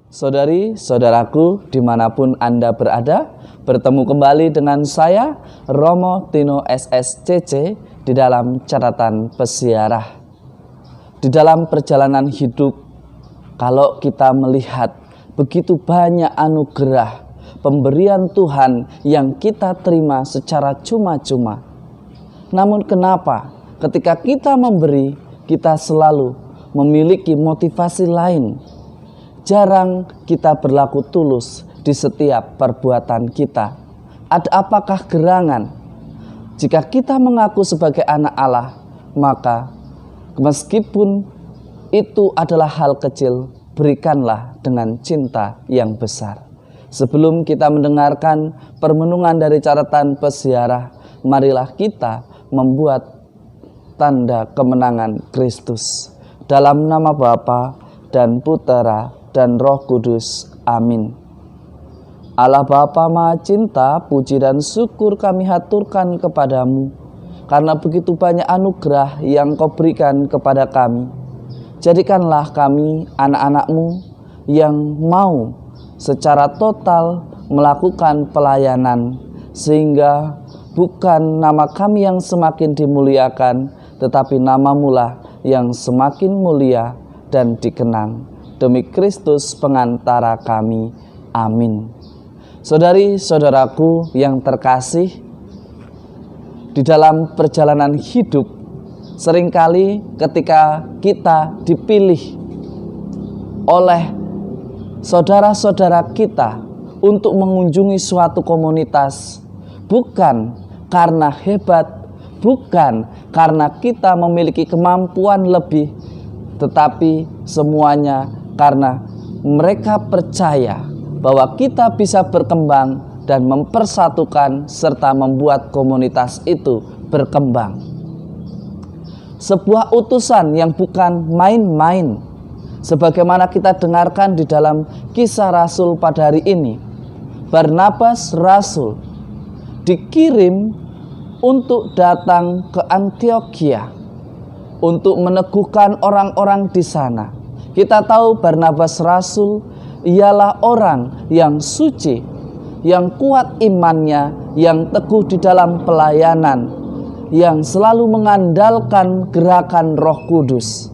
Saudari-saudaraku dimanapun Anda berada, bertemu kembali dengan saya, Romo Tino SSCC, di dalam catatan peziarah. Di dalam perjalanan hidup, kalau kita melihat begitu banyak anugerah, pemberian Tuhan yang kita terima secara cuma-cuma. Namun kenapa ketika kita memberi, kita selalu memiliki motivasi lain? Jarang kita berlaku tulus di setiap perbuatan kita. Ada apakah gerangan? Jika kita mengaku sebagai anak Allah, maka meskipun itu adalah hal kecil, berikanlah dengan cinta yang besar. Sebelum kita mendengarkan permenungan dari catatan peziarah, marilah kita membuat tanda kemenangan Kristus. Dalam nama Bapa dan Putera dan Roh Kudus. Amin. Allah Bapa Maha Cinta, puji dan syukur kami haturkan kepadamu, karena begitu banyak anugerah yang Kau berikan kepada kami. Jadikanlah kami anak-anak-Mu yang mau secara total melakukan pelayanan, sehingga bukan nama kami yang semakin dimuliakan, tetapi nama-Mu lah yang semakin mulia dan dikenang. Demi Kristus pengantara kami. Amin. Saudari-saudaraku yang terkasih, di dalam perjalanan hidup, seringkali ketika kita dipilih oleh saudara-saudara kita untuk mengunjungi suatu komunitas, bukan karena hebat, bukan karena kita memiliki kemampuan lebih, tetapi semuanya karena mereka percaya bahwa kita bisa berkembang dan mempersatukan serta membuat komunitas itu berkembang. Sebuah utusan yang bukan main-main, sebagaimana kita dengarkan di dalam Kisah Rasul pada hari ini. Barnabas Rasul dikirim untuk datang ke Antiokhia untuk meneguhkan orang-orang di sana. Kita tahu Barnabas Rasul ialah orang yang suci, yang kuat imannya, yang teguh di dalam pelayanan, yang selalu mengandalkan gerakan Roh Kudus.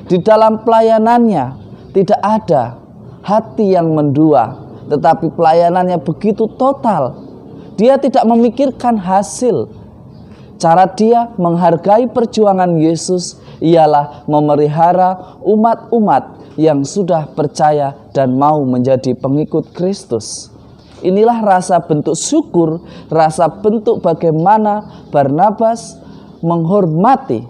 Di dalam pelayanannya tidak ada hati yang mendua, tetapi pelayanannya begitu total. Dia tidak memikirkan hasil. Cara dia menghargai perjuangan Yesus ialah memelihara umat-umat yang sudah percaya dan mau menjadi pengikut Kristus. Inilah rasa bentuk syukur, rasa bentuk bagaimana Barnabas menghormati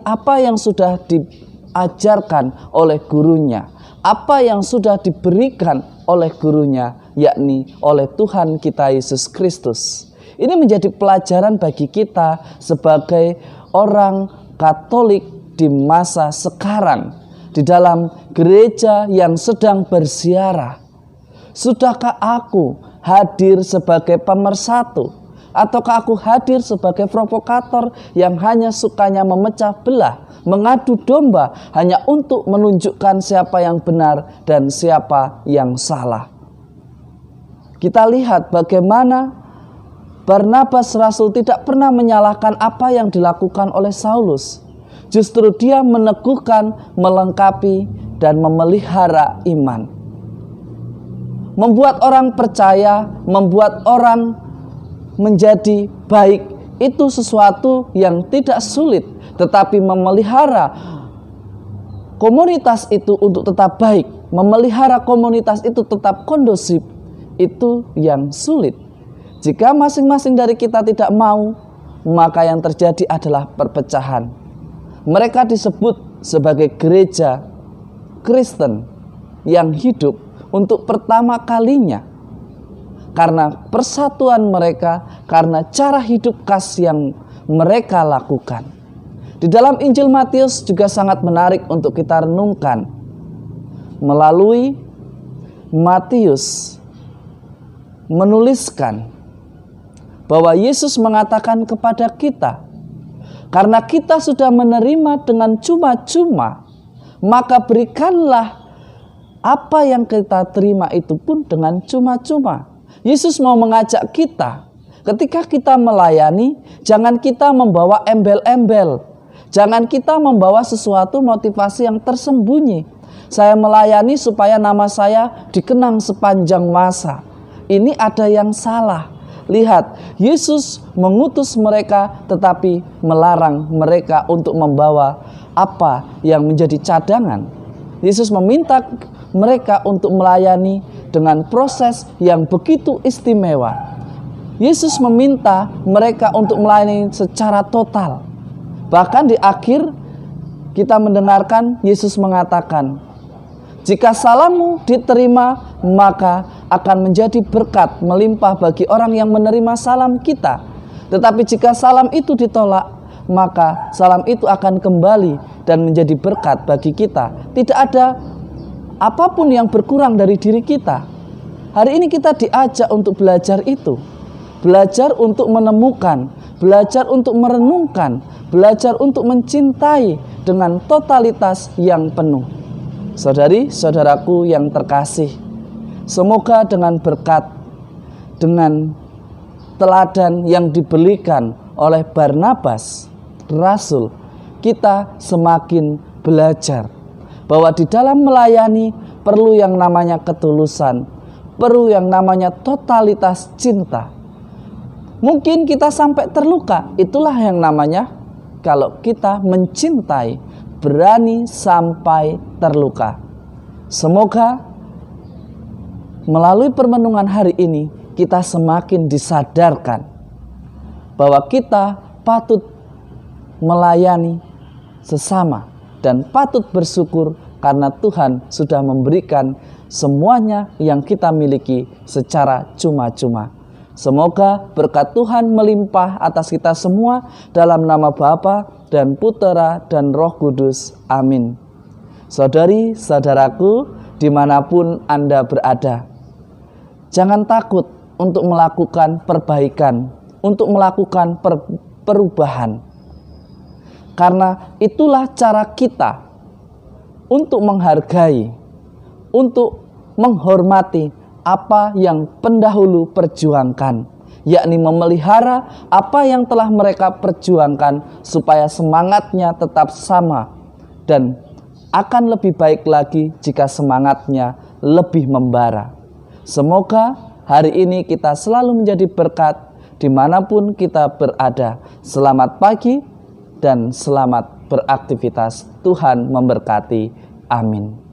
apa yang sudah diajarkan oleh gurunya, apa yang sudah diberikan oleh gurunya, yakni oleh Tuhan kita Yesus Kristus. Ini menjadi pelajaran bagi kita sebagai orang Katolik di masa sekarang, di dalam gereja yang sedang berziarah. Sudahkah aku hadir sebagai pemersatu? Ataukah aku hadir sebagai provokator yang hanya sukanya memecah belah, mengadu domba hanya untuk menunjukkan siapa yang benar dan siapa yang salah? Kita lihat bagaimana Barnabas Rasul tidak pernah menyalahkan apa yang dilakukan oleh Saulus. Justru dia meneguhkan, melengkapi, dan memelihara iman. Membuat orang percaya, membuat orang menjadi baik, itu sesuatu yang tidak sulit. Tetapi memelihara komunitas itu untuk tetap baik, memelihara komunitas itu tetap kondusif, itu yang sulit. Jika masing-masing dari kita tidak mau, maka yang terjadi adalah perpecahan. Mereka disebut sebagai gereja Kristen yang hidup untuk pertama kalinya. Karena persatuan mereka, karena cara hidup khas yang mereka lakukan. Di dalam Injil Matius juga sangat menarik untuk kita renungkan. Melalui Matius menuliskan bahwa Yesus mengatakan kepada kita, karena kita sudah menerima dengan cuma-cuma, maka berikanlah Apa yang kita terima itu pun dengan cuma-cuma. Yesus mau mengajak kita, ketika kita melayani, jangan kita membawa embel-embel. Jangan kita membawa sesuatu motivasi yang tersembunyi. Saya melayani supaya nama saya dikenang sepanjang masa. Ini ada yang salah. Lihat, Yesus mengutus mereka tetapi melarang mereka untuk membawa apa yang menjadi cadangan. Yesus meminta mereka untuk melayani dengan proses yang begitu istimewa. Yesus meminta mereka untuk melayani secara total. Bahkan di akhir kita mendengarkan Yesus mengatakan, jika salammu diterima, maka akan menjadi berkat melimpah bagi orang yang menerima salam kita. Tetapi jika salam itu ditolak, maka salam itu akan kembali dan menjadi berkat bagi kita. Tidak ada apapun yang berkurang dari diri kita. Hari ini kita diajak untuk belajar itu. Belajar untuk menemukan, belajar untuk merenungkan, belajar untuk mencintai dengan totalitas yang penuh. Saudari-saudaraku yang terkasih, semoga dengan berkat, dengan teladan yang diberikan oleh Barnabas, Rasul, kita semakin belajar bahwa di dalam melayani perlu yang namanya ketulusan, perlu yang namanya totalitas cinta. Mungkin kita sampai terluka, itulah yang namanya kalau kita mencintai, berani sampai terluka. Semoga melalui permenungan hari ini kita semakin disadarkan bahwa kita patut melayani sesama dan patut bersyukur karena Tuhan sudah memberikan semuanya yang kita miliki secara cuma-cuma. Semoga berkat Tuhan melimpah atas kita semua dalam nama Bapa dan Putera dan Roh Kudus. Amin. Saudari-saudaraku, dimanapun Anda berada, jangan takut untuk melakukan perbaikan, untuk melakukan perubahan. Karena itulah cara kita untuk menghargai, untuk menghormati apa yang pendahulu perjuangkan, yakni memelihara apa yang telah mereka perjuangkan supaya semangatnya tetap sama dan akan lebih baik lagi jika semangatnya lebih membara. Semoga hari ini kita selalu menjadi berkat dimanapun kita berada. Selamat pagi dan selamat beraktivitas. Tuhan memberkati. Amin.